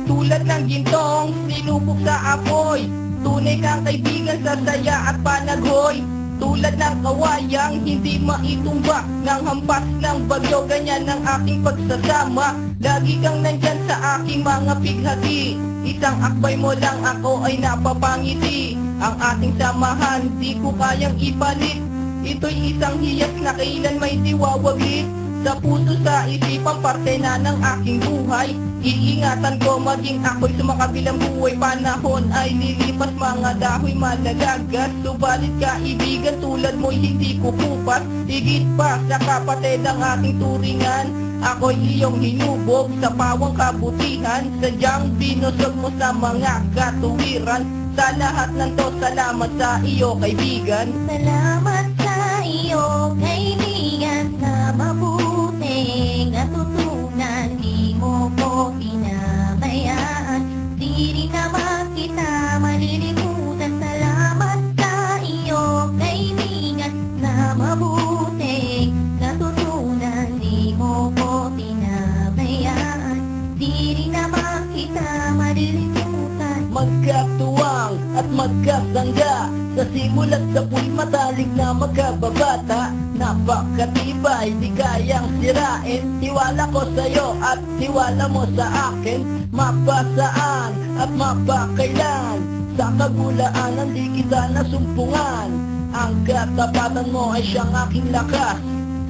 tulad ng gintong sinubok sa apoy. Tunay kang kaibigan sa saya at panaghoy. Tulad ng kawayang hindi maitumbak ng hampas ng bagyo, ganyan ang aking pagsasama. Lagi kang nandyan sa aking mga pighati. Isang akbay mo lang ako ay napapangiti. Ang ating samahan di ko kayang ipalit. Ito'y isang hiyas na kailan may diwawaglit. Sa puso, sa isipang parte na ng aking buhay. Iingatan ko maging ako'y sumakabilang buhay. Panahon ay lilipas, mga dahoy malagagas. Subalit kaibigan tulad mo'y hindi kukupas. Higit pa sa kapatid ang aking turingan. Ako'y iyong hinubog sa pawang kabutihan. Sadyang binusog mo sa mga katuwiran. Sa lahat ng to, salamat sa iyo kaibigan. Salamat sa iyo kaibigan, sa mabuting natutunan. Di mo ko pinabayaan, di rin naman kita malilimutan. Salamat sa iyo kaibigan, sa mabuting natutunan. Di mo ko pinabayaan, di rin naman kita malilimutan. Magkatuwang at magkasangga, sa simulat sa puwing matalik na magkababata. Napakatibay, di kayang sirain. Tiwala ko sa'yo at tiwala mo sa akin. Mapasaan at mapakailan, sa kagulaanan di kita nasumpungan. Ang katapatan mo ay siyang aking lakas.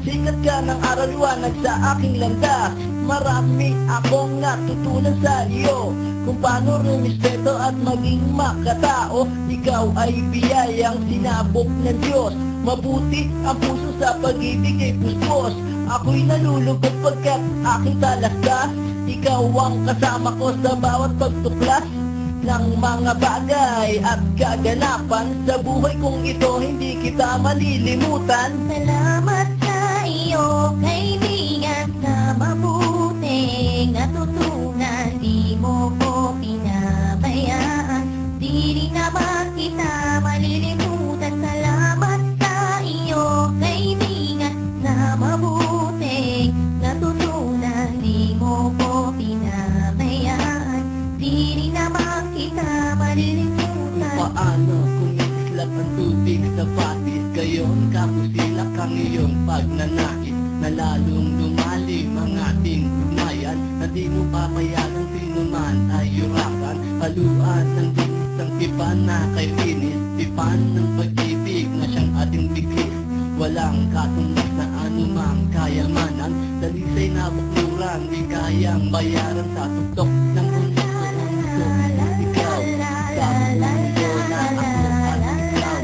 Sikat ka ng araw liwanag sa aking landas. Marami akong natutunan sa iyo, kung paano rumispeto at maging makatao. Ikaw ay biyayang sinabok ng Diyos. Mabuti ang puso sa pag-ibig ay puspos. Ako'y nalulugod pagkat aking talastas. Ikaw ang kasama ko sa bawat pagtuklas ng mga bagay at kaganapan. Sa buhay kong ito hindi kita malilimutan. Salamat sa iyo kaibigan, sa mabuting natutunan. Di mo ko pinabayaan, di rin naman kita malilimutan. Salamat sa iyo kaibigan, sa mabuting natutunan. Di mo ko pinabayaan, di rin naman kita malilimutan. Paano kung islap ang tubig sa patis, gayon kapusilak ang iyong pagnanais, na lalong lumalim ang ating ugnayan, na di mo papayagang sino man ay yurakan. Haluan ng dinis ang tipan na kay linis, tipan ng pag-ibig na siyang ating bigis. Walang katumbas na anumang kayamanan, dalisay na bukluran, di kayang bayaran sa tuktok ng mundo. Ikaw, sa mundo na ako at ikaw,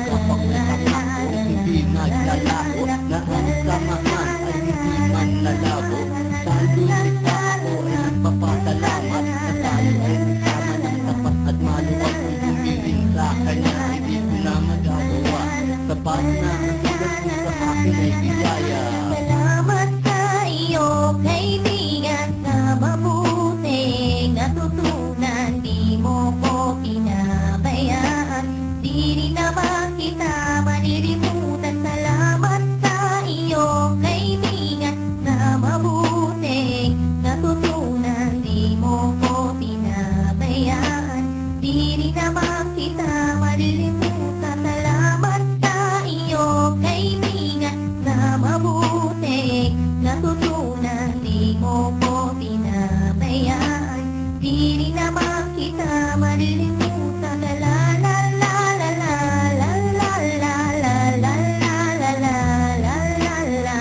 kapag nakakako, hindi naglalaho, na ang samahan ay hindi man lalabo. Sa lulis na ako ay nagpapasalamat, na tayo ay kasama ng tapat at maluwag. Kung humiling sa kanya, hindi ko na magagawa. Sapat na ang tulad mo sa akin ay biyaya. Salamat sa iyo kaibigan, sa mabuting natutunan. Di mo ko pinabayaan, di rin naman kita malilimutan. Salamat sa iyo kaibigan, sa mabuting natutunan. Di mo ko pinabayaan, di rin naman kita malilimutan. Salamat sa iyo kaibigan, sa mabuting natutunan. Di mo ko pinabayaan, di rin naman kita malilimutan. La la la la la la la la la la la la la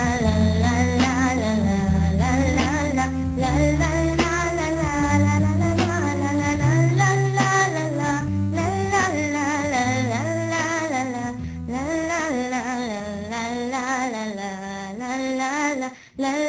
la la la la